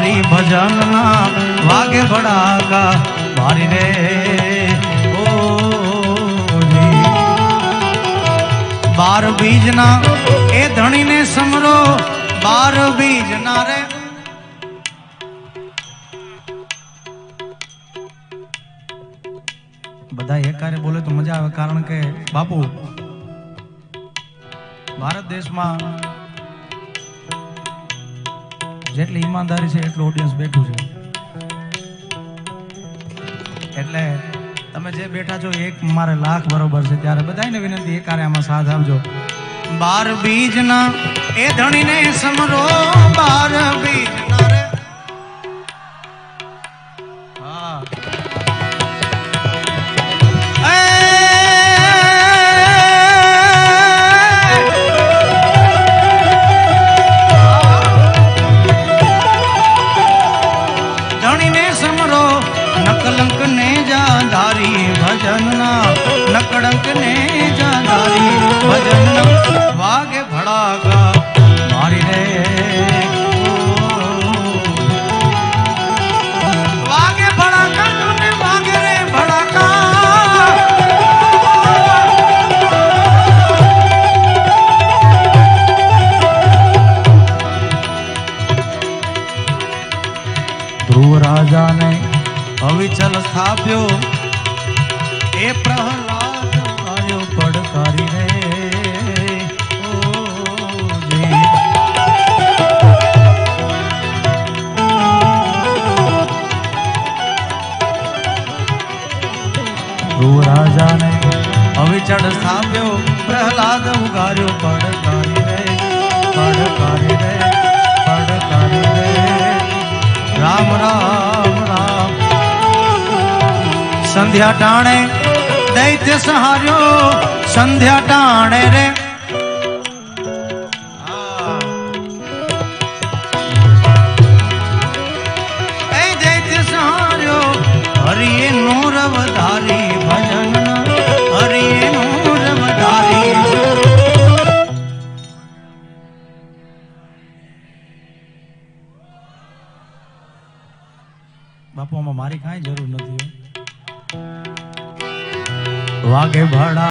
धारी भजन ना वागे भड़ाका भारी रे ओ जी। 12 बीज ना ए धनी ने समरो 12 बीज ना रे। બધા એકારે બોલે તો મજા આવે, કારણ કે બાપુ ભારત દેશમાં જેટલી ઈમાનદારી છે એટલું ઓડિયન્સ બેઠું છે, એટલે તમે જે બેઠા છો એક મારે લાખ બરોબર છે, ત્યારે બધાને વિનંતી એકારે આમાં સાથ આપજો। 12 બીજ ના એ ધણીને સમરો 12 બીજ ના રે। હા नकलंक ने जा धारी भजन ना नकलंक ने जा धारी भजन ना वागे भड़ाका मारी रे वागे भड़ाका तूने वागे रे भड़ाका। ध्रुव राजा ने अविचल स्थाप्यो ए प्रहलाद आयो पड़कारी रे ओ जी। ध्रुव राजा ने अविचल स्थाप्यो प्रहलाद उगार्यो पड़कारी रे पड़कारी रे पड़कारी रे। राम राम राम संध्या टाणे दैत्य सहार्यो संध्या टाणे रे। ए दैत्य सहार्यो हरिये नूरव धारी भजन हरिये नूरव धारी। बापू आमां मारी कांई जरूर नथी। वागे भड़ा